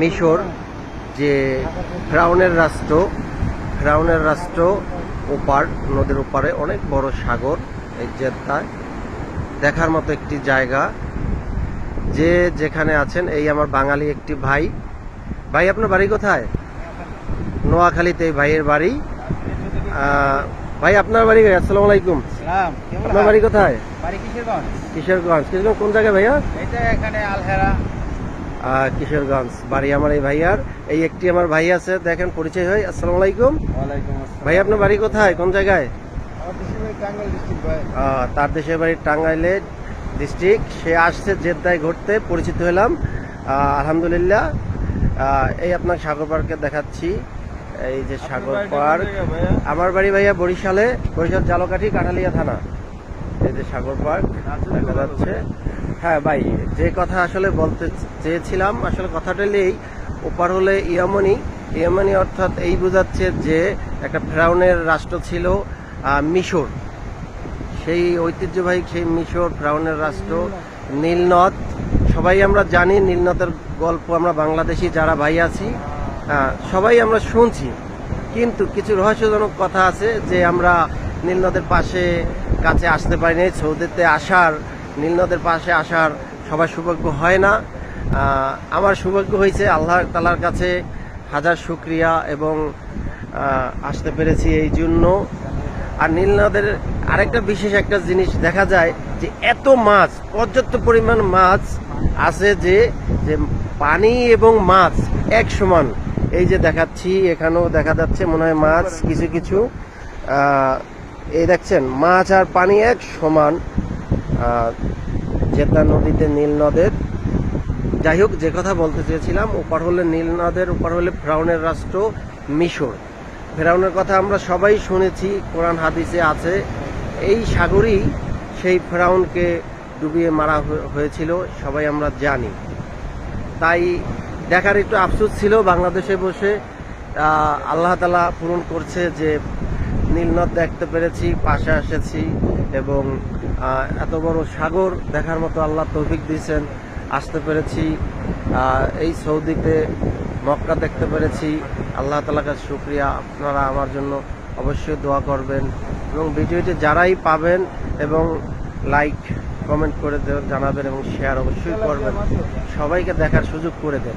মিশর যে ফেরাউনের রাষ্ট্র ওপার নদীর ওপারে অনেক বড় সাগর, এই জেদ্দায় দেখার মতো একটি জায়গা। যে যেখানে আছেন, এই আমার বাঙালি একটি ভাই। ভাই আপনার বাড়ি কোথায়? নোয়াখালীতে এই ভাইয়ের বাড়ি। ভাই আপনার বাড়ি? আসসালামু আলাইকুম। আপনার বাড়ি কোথায়? কিশোরগঞ্জ। কোন জায়গায় ভাইয়া? এখানে আলহেরা। কিশোরগঞ্জ বাড়ি আমার এই ভাইয়ার। এই একটি আমার ভাই আছে, দেখেন পরিচয় হয়। আসসালামু আলাইকুম। ভাই আপনার বাড়ি কোথায়, কোন জায়গায়? তার দেশের বাড়ি টাঙ্গাইলে ডিস্ট্রিক্ট। সে আসছে জেদ্দায় ঘুরতে, পরিচিত হলাম আলহামদুলিল্লাহ। এই আপনার সাগর পার্কে দেখাচ্ছি, এই যে সাগর পার্ক। আমার বাড়ি ভাইয়া বরিশাল জালকাঠি কাঠালিয়া থানা। এই যে সাগর পার্ক দেখা যাচ্ছে। হ্যাঁ ভাই, যে কথা আসলে বলতে চেয়েছিলাম, আসলে কথাটা এই ওপার হলে ইয়ামানি অর্থাৎ এই বোঝাচ্ছে যে একটা ফেরাউনের রাষ্ট্র ছিল মিশর। সেই ঐতিহ্যবাহী সেই মিশর ফেরাউনের রাষ্ট্র। নীলনদ সবাই আমরা জানি, নীলনদের গল্প আমরা বাংলাদেশি যারা ভাই আছি সবাই আমরা শুনছি, কিন্তু কিছু রহস্যজনক কথা আছে যে আমরা নীলনদের কাছে আসতে পারিনি। সৌদিতে আসার, নীলনদের পাশে আসার সবার সৌভাগ্য হয় না। আমার সৌভাগ্য হয়েছে, আল্লাহ তাআলার কাছে হাজার শুকরিয়া, এবং আসতে পেরেছি এই জন্য। আর নীলনদের আরেকটা বিশেষ একটা জিনিস দেখা যায় যে এত মাছ, পর্যাপ্ত পরিমাণ মাছ আছে যে পানি এবং মাছ এক সমান। এই যে দেখাচ্ছি, এখানেও দেখা যাচ্ছে মনে হয় মাছ কিছু কিছু। এই দেখছেন মাছ আর পানি এক সমান জেদ্দা নদীতে, নীলনদের। যাই হোক, যে কথা বলতে চেয়েছিলাম, ওপার হলে নীলনদের, ওপার হলে ফেরাউনের রাষ্ট্র মিশর। ফেরাউনের কথা আমরা সবাই শুনেছি, কোরআন হাদিসে আছে। এই সাগরই সেই ফেরাউনকে ডুবিয়ে মারা হয়েছিল, সবাই আমরা জানি। তাই দেখার একটু আফসোস ছিল বাংলাদেশে বসে। আল্লাহ তাআলা পূরণ করছে যে নীলনদ দেখতে পেরেছি, পাশে এসেছি, এবং এত বড় সাগর দেখার মতো আল্লাহ তৌফিক দিয়েছেন, আসতে পেরেছি। এই সৌদিতে মক্কা দেখতে পেরেছি, আল্লাহ তাআলার কাছে শুকরিয়া। আপনারা আমার জন্য অবশ্যই দোয়া করবেন, এবং ভিডিওটি যারাই পাবেন এবং লাইক কমেন্ট করে জানাবেন, এবং শেয়ার অবশ্যই করবেন, সবাইকে দেখার সুযোগ করে দেন।